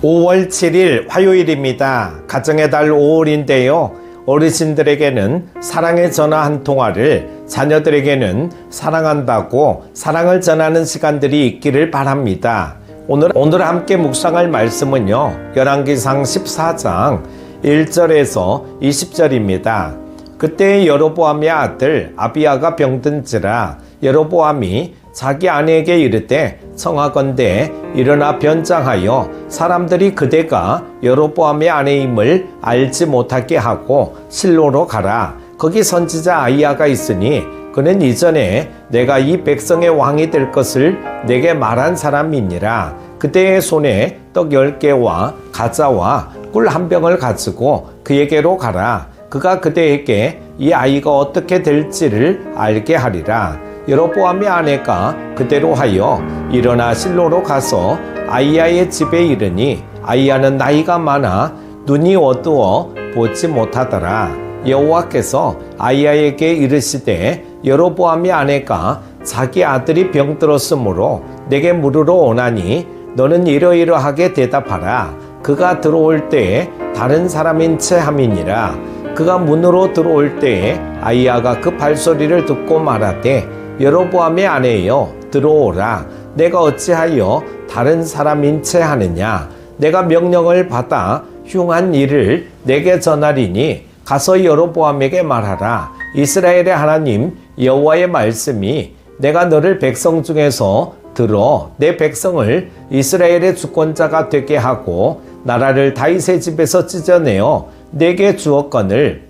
5월 7일 화요일입니다. 가정의 달 5월인데요. 어르신들에게는 사랑의 전화 한 통화를, 자녀들에게는 사랑한다고 사랑을 전하는 시간들이 있기를 바랍니다. 오늘 함께 묵상할 말씀은요, 열왕기상 14장 1절에서 20절입니다. 그때 여로보암의 아들 아비야가 병든지라 여로보암이 자기 아내에게 이르되 청하건대 일어나 변장하여 사람들이 그대가 여로보암의 아내임을 알지 못하게 하고 실로로 가라. 거기 선지자 아히야가 있으니 그는 이전에 내가 이 백성의 왕이 될 것을 내게 말한 사람이니라. 그대의 손에 떡 10개와 가자와 꿀 한 병을 가지고 그에게로 가라. 그가 그대에게 이 아이가 어떻게 될지를 알게 하리라. 여로보암의 아내가 그대로 하여 일어나 실로로 가서 아히야의 집에 이르니 아히야는 나이가 많아 눈이 어두워 보지 못하더라. 여호와께서 아히야에게 이르시되 여로보암의 아내가 자기 아들이 병들었으므로 내게 물으러 오나니 너는 이러이러하게 대답하라. 그가 들어올 때에 다른 사람인 채 함이니라. 그가 문으로 들어올 때에 아히야가 그 발소리를 듣고 말하되 여로보암의 아내여 들어오라. 내가 어찌하여 다른 사람인 채 하느냐. 내가 명령을 받아 흉한 일을 내게 전하리니 가서 여로보암에게 말하라. 이스라엘의 하나님 여호와의 말씀이 내가 너를 백성 중에서 들어 내 백성을 이스라엘의 주권자가 되게 하고 나라를 다윗의 집에서 찢어내어 내게 주었거늘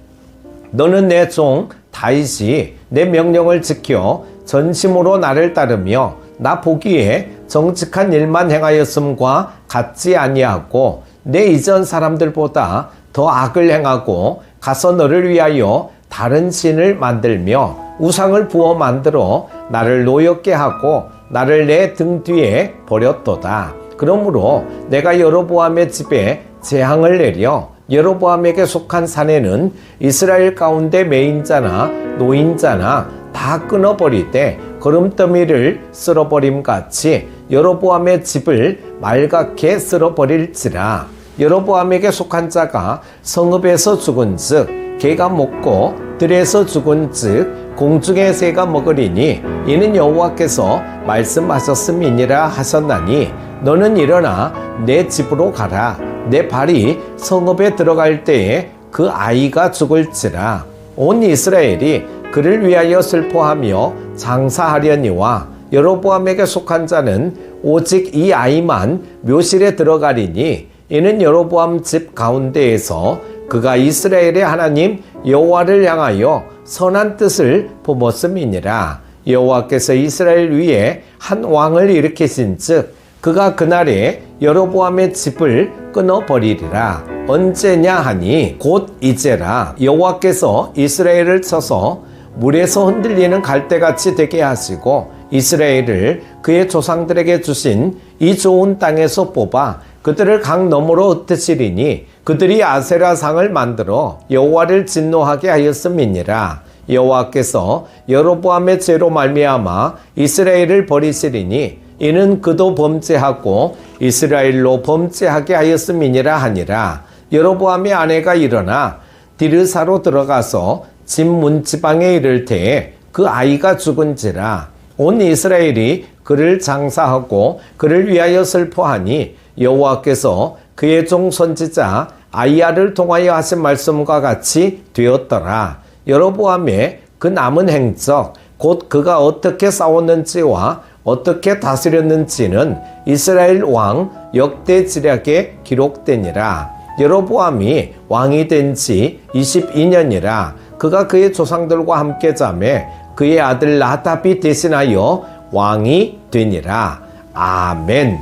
너는 내 종 다윗이 내 명령을 지켜 전심으로 나를 따르며 나 보기에 정직한 일만 행하였음과 같지 아니하고 내 이전 사람들보다 더 악을 행하고 가서 너를 위하여 다른 신을 만들며 우상을 부어 만들어 나를 노엽게 하고 나를 내 등 뒤에 버렸도다. 그러므로 내가 여로보암의 집에 재앙을 내려 여로보암에게 속한 사내는 이스라엘 가운데 매인자나 노인자나 다 끊어버리되 거름더미를 쓸어버림같이 여로보암의 집을 말갛게 쓸어버릴지라. 여로보암에게 속한 자가 성읍에서 죽은즉 개가 먹고 들에서 죽은즉 공중의 새가 먹으리니 이는 여호와께서 말씀하셨음이니라 하셨나니 너는 일어나 내 집으로 가라. 내 발이 성읍에 들어갈 때에 그 아이가 죽을지라. 온 이스라엘이 그를 위하여 슬퍼하며 장사하려니와 여로보암에게 속한 자는 오직 이 아이만 묘실에 들어가리니 이는 여로보암 집 가운데에서 그가 이스라엘의 하나님 여호와를 향하여 선한 뜻을 품었음이니라. 여호와께서 이스라엘 위에 한 왕을 일으키신즉 그가 그날에 여로보암의 집을 끊어버리리라. 언제냐 하니 곧 이제라. 여호와께서 이스라엘을 쳐서 물에서 흔들리는 갈대같이 되게 하시고 이스라엘을 그의 조상들에게 주신 이 좋은 땅에서 뽑아 그들을 강 너머로 흩으시리니 그들이 아세라상을 만들어 여호와를 진노하게 하였음이니라. 여호와께서 여로보암의 죄로 말미암아 이스라엘을 버리시리니 이는 그도 범죄하고 이스라엘로 범죄하게 하였음이니라 하니라. 여로보암의 아내가 일어나 디르사로 들어가서 집 문지방에 이를 때에 그 아이가 죽은지라. 온 이스라엘이 그를 장사하고 그를 위하여 슬퍼하니 여호와께서 그의 종 선지자 아히야를 통하여 하신 말씀과 같이 되었더라. 여로보암의 그 남은 행적 곧 그가 어떻게 싸웠는지와 어떻게 다스렸는지는 이스라엘 왕 역대지략에 기록되니라. 여로보암이 왕이 된 지 22년이라. 그가 그의 조상들과 함께 자매 그의 아들 나답이 대신하여 왕이 되니라. 아멘.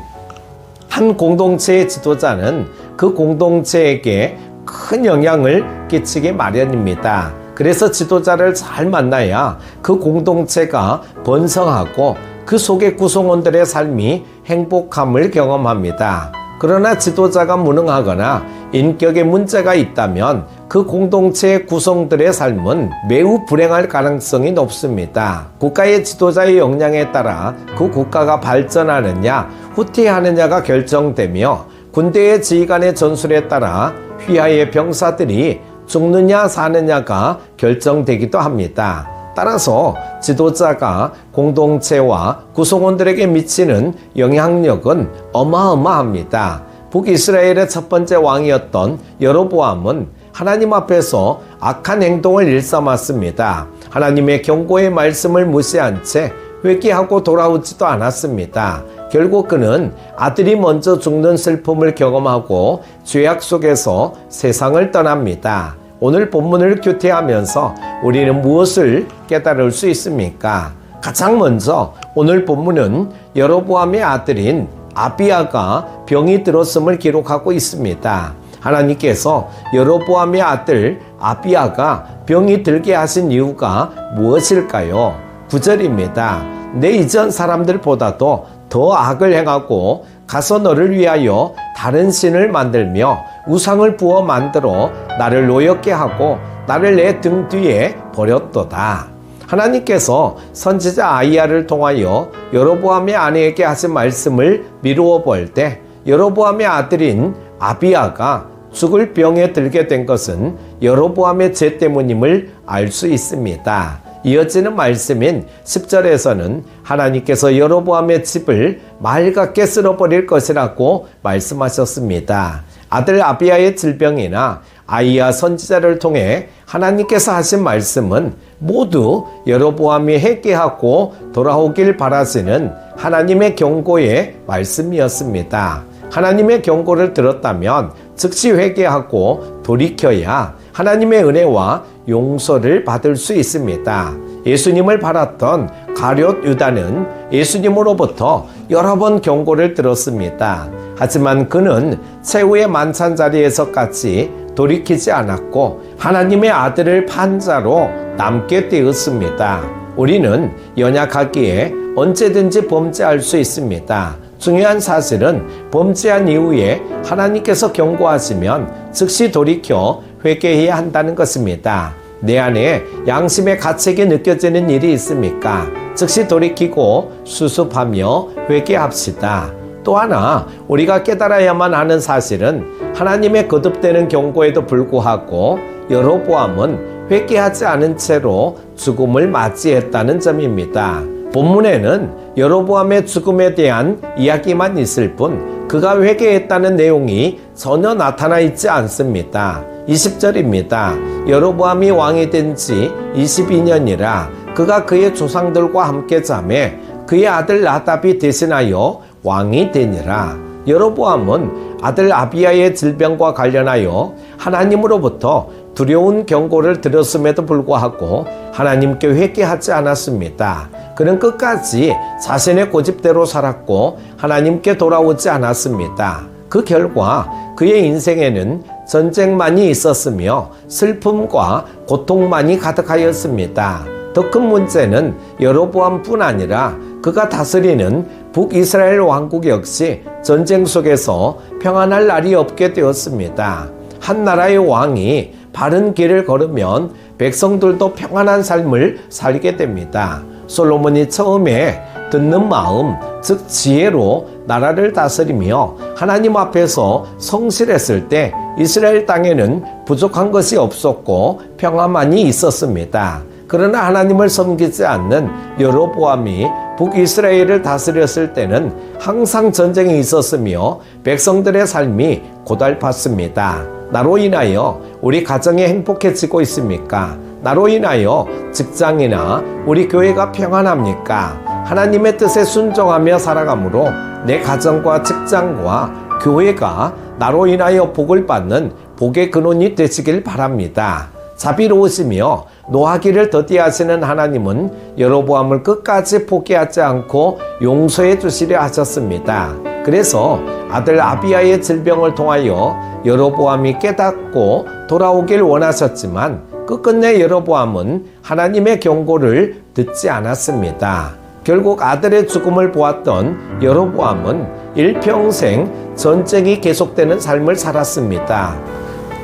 한 공동체의 지도자는 그 공동체에게 큰 영향을 끼치기 마련입니다. 그래서 지도자를 잘 만나야 그 공동체가 번성하고 그 속의 구성원들의 삶이 행복함을 경험합니다. 그러나 지도자가 무능하거나 인격에 문제가 있다면 그 공동체의 구성들의 삶은 매우 불행할 가능성이 높습니다. 국가의 지도자의 역량에 따라 그 국가가 발전하느냐 후퇴하느냐가 결정되며 군대의 지휘관의 전술에 따라 휘하의 병사들이 죽느냐 사느냐가 결정되기도 합니다. 따라서 지도자가 공동체와 구성원들에게 미치는 영향력은 어마어마합니다. 북이스라엘의 첫 번째 왕이었던 여로보암은 하나님 앞에서 악한 행동을 일삼았습니다. 하나님의 경고의 말씀을 무시한 채 회개하고 돌아오지도 않았습니다. 결국 그는 아들이 먼저 죽는 슬픔을 경험하고 죄악 속에서 세상을 떠납니다. 오늘 본문을 교태하면서 우리는 무엇을 깨달을 수 있습니까? 가장 먼저 오늘 본문은 여로보암의 아들인 아비야가 병이 들었음을 기록하고 있습니다. 하나님께서 여로보암의 아들 아비야가 병이 들게 하신 이유가 무엇일까요? 9절입니다. 내 이전 사람들보다도 더 악을 행하고 가서 너를 위하여 다른 신을 만들며 우상을 부어 만들어 나를 노엽게 하고 나를 내 등 뒤에 버렸도다. 하나님께서 선지자 아이야를 통하여 여로보암의 아내에게 하신 말씀을 미루어 볼 때 여로보암의 아들인 아비야가 죽을 병에 들게 된 것은 여로보암의 죄 때문임을 알 수 있습니다. 이어지는 말씀인 10절에서는 하나님께서 여로보암의 집을 맑게 쓸어버릴 것이라고 말씀하셨습니다. 아들 아비야의 질병이나 아이야 선지자를 통해 하나님께서 하신 말씀은 모두 여로보암이 회개하고 돌아오길 바라시는 하나님의 경고의 말씀이었습니다. 하나님의 경고를 들었다면 즉시 회개하고 돌이켜야 하나님의 은혜와 용서를 받을 수 있습니다. 예수님을 바랐던 가룟 유다는 예수님으로부터 여러 번 경고를 들었습니다. 하지만 그는 최후의 만찬 자리에서까지 돌이키지 않았고 하나님의 아들을 판자로 남게 되었습니다. 우리는 연약하기에 언제든지 범죄할 수 있습니다. 중요한 사실은 범죄한 이후에 하나님께서 경고하시면 즉시 돌이켜 회개해야 한다는 것입니다. 내 안에 양심의 가책이 느껴지는 일이 있습니까? 즉시 돌이키고 수습하며 회개합시다. 또 하나 우리가 깨달아야만 하는 사실은 하나님의 거듭되는 경고에도 불구하고 여로보암은 회개하지 않은 채로 죽음을 맞이했다는 점입니다. 본문에는 여로보암의 죽음에 대한 이야기만 있을 뿐 그가 회개했다는 내용이 전혀 나타나 있지 않습니다. 20절입니다. 여로보암이 왕이 된 지 22년이라 그가 그의 조상들과 함께 자매 그의 아들 나답이 대신하여 왕이 되니라. 여로보암은 아들 아비야의 질병과 관련하여 하나님으로부터 두려운 경고를 들었음에도 불구하고 하나님께 회개하지 않았습니다. 그는 끝까지 자신의 고집대로 살았고 하나님께 돌아오지 않았습니다. 그 결과 그의 인생에는 전쟁만이 있었으며 슬픔과 고통만이 가득하였습니다. 더 큰 문제는 여로보암뿐 아니라 그가 다스리는 북이스라엘 왕국 역시 전쟁 속에서 평안할 날이 없게 되었습니다. 한 나라의 왕이 바른 길을 걸으면 백성들도 평안한 삶을 살게 됩니다. 솔로몬이 처음에 듣는 마음, 즉 지혜로 나라를 다스리며 하나님 앞에서 성실했을 때 이스라엘 땅에는 부족한 것이 없었고 평화만이 있었습니다. 그러나 하나님을 섬기지 않는 여로보암이 북이스라엘을 다스렸을 때는 항상 전쟁이 있었으며 백성들의 삶이 고달팠습니다. 나로 인하여 우리 가정이 행복해지고 있습니까? 나로 인하여 직장이나 우리 교회가 평안합니까? 하나님의 뜻에 순종하며 살아가므로 내 가정과 직장과 교회가 나로 인하여 복을 받는 복의 근원이 되시길 바랍니다. 자비로우시며 노하기를 더디하시는 하나님은 여로보암을 끝까지 포기하지 않고 용서해 주시려 하셨습니다. 그래서 아들 아비야의 질병을 통하여 여로보암이 깨닫고 돌아오길 원하셨지만 끝끝내 여로보암은 하나님의 경고를 듣지 않았습니다. 결국 아들의 죽음을 보았던 여로보암은 일평생 전쟁이 계속되는 삶을 살았습니다.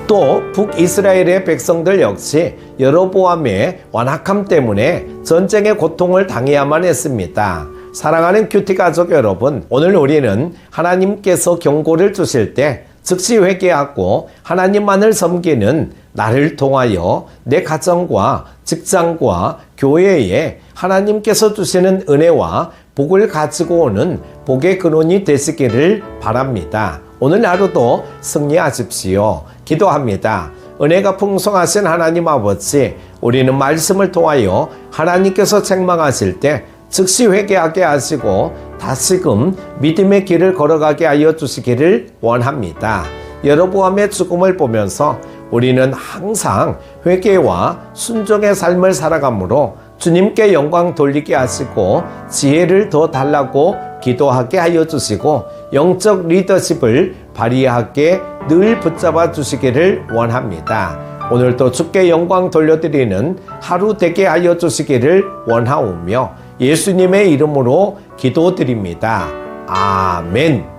또 북이스라엘의 백성들 역시 여로보암의 완악함 때문에 전쟁의 고통을 당해야만 했습니다. 사랑하는 큐티 가족 여러분, 오늘 우리는 하나님께서 경고를 주실 때 즉시 회개하고 하나님만을 섬기는 나를 통하여 내 가정과 직장과 교회에 하나님께서 주시는 은혜와 복을 가지고 오는 복의 근원이 되시기를 바랍니다. 오늘 하루도 승리하십시오. 기도합니다. 은혜가 풍성하신 하나님 아버지, 우리는 말씀을 통하여 하나님께서 책망하실 때 즉시 회개하게 하시고 다시금 믿음의 길을 걸어가게 하여 주시기를 원합니다. 여로보암의 죽음을 보면서 우리는 항상 회개와 순종의 삶을 살아가므로 주님께 영광 돌리게 하시고 지혜를 더 달라고 기도하게 하여 주시고 영적 리더십을 발휘하게 늘 붙잡아 주시기를 원합니다. 오늘도 주께 영광 돌려드리는 하루 되게 하여 주시기를 원하오며 예수님의 이름으로 기도드립니다. 아멘.